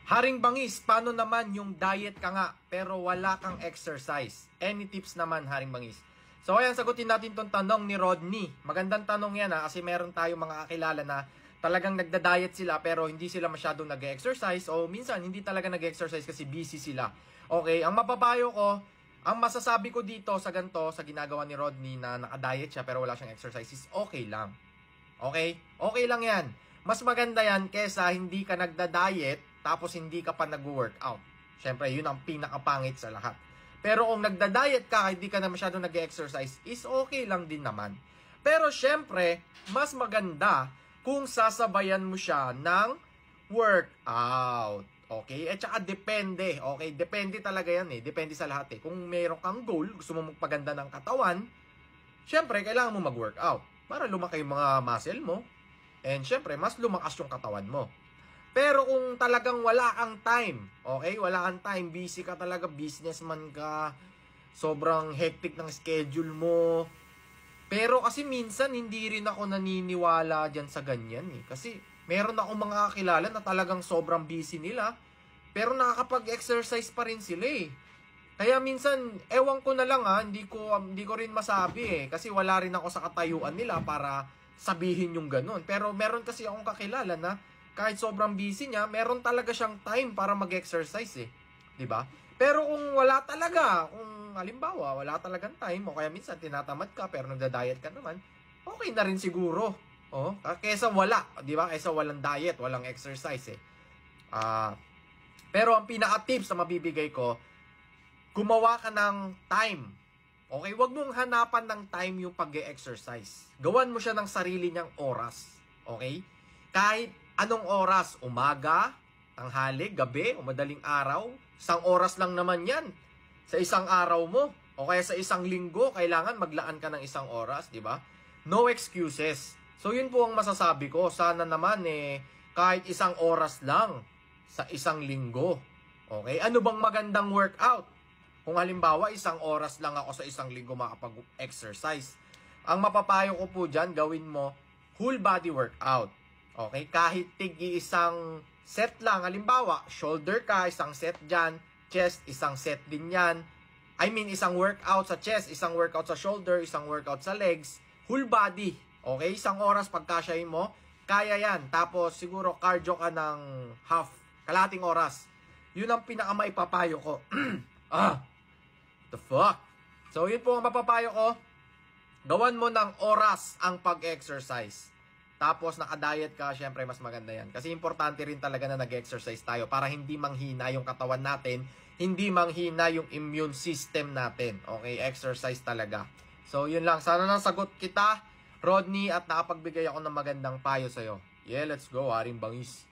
Haring Bangis, paano naman yung diet ka nga pero wala kang exercise? Any tips naman, Haring Bangis? So ayan, sagutin natin tong tanong ni Rodney. Magandang tanong yan kasi meron tayong mga kakilala na talagang nagda-diet sila pero hindi sila masyadong nag-exercise o minsan hindi talaga nag-exercise kasi busy sila. Okay, ang mapapayo ko, ang masasabi ko dito sa ganito, sa ginagawa ni Rodney na naka-diet siya pero wala siyang exercise is okay lang. Okay? Okay lang yan. Mas maganda yan kesa hindi ka nagda-diet tapos hindi ka pa nag-workout. Siyempre, yun ang pinakapangit sa lahat. Pero kung nagda-diet ka, hindi ka na masyadong nag-exercise, is okay lang din naman. Pero siyempre, mas maganda kung sasabayan mo siya ng workout. Okay? At saka depende. Okay? Depende talaga yan eh. Depende sa lahat eh. Kung meron kang goal, gusto mo magpaganda ng katawan, siyempre, kailangan mo mag-workout para lumaki yung mga muscle mo. And syempre, mas lumakas yung katawan mo. Pero kung talagang wala kang time, okay? Wala kang time, busy ka talaga, businessman ka, sobrang hectic ng schedule mo. Pero kasi minsan, hindi rin ako naniniwala dyan sa ganyan eh. Kasi meron akong mga kakilala na talagang sobrang busy nila, pero nakakapag-exercise pa rin sila eh. Kaya minsan, ewan ko na lang hindi ko rin masabi eh. Kasi wala rin ako sa katayuan nila para sabihin yung ganun. Pero meron kasi akong kakilala na kahit sobrang busy niya, meron talaga siyang time para mag-exercise eh. 'Di ba? Pero kung wala talaga, kung halimbawa, wala talagang time, o kaya minsan tinatamad ka pero nagda-diet ka naman, okay na rin siguro. Oh, kaysa wala, 'di ba? Kaysa walang diet, walang exercise eh. Pero ang pinaka-tips na mabibigay ko, gumawa ka ng time. Okay, wag mong hanapan ng time yung pag-exercise. Gawan mo siya ng sarili niyang oras. Okay? Kahit anong oras, umaga, tanghali, gabi, o madaling araw, isang oras lang naman yan. Sa isang araw mo, o kaya sa isang linggo, kailangan maglaan ka ng isang oras, di ba? No excuses. So yun po ang masasabi ko. Sana naman kahit isang oras lang sa isang linggo. Okay? Ano bang magandang workout? Kung halimbawa, isang oras lang ako sa isang linggo makapag-exercise. Ang mapapayo ko po dyan, gawin mo whole body workout. Okay? Kahit tig-isang set lang. Halimbawa, shoulder ka, isang set dyan. Chest, isang set din yan. I mean, isang workout sa chest, isang workout sa shoulder, isang workout sa legs. Whole body. Okay? Isang oras pagkasyahin mo, kaya yan. Tapos, siguro cardio ka ng kalahating oras. Yun ang pinakamaipapayo ko. The fuck? So, yun po ang mapapayo ko. Gawan mo ng oras ang pag-exercise. Tapos, naka-diet ka, syempre, mas maganda yan. Kasi importante rin talaga na nag-exercise tayo para hindi manghina yung katawan natin, hindi manghina yung immune system natin. Okay? Exercise talaga. So, yun lang. Sana nasagot kita, Rodney, at nakapagbigay ako ng magandang payo sa'yo. Yeah, let's go, Haring Bangis.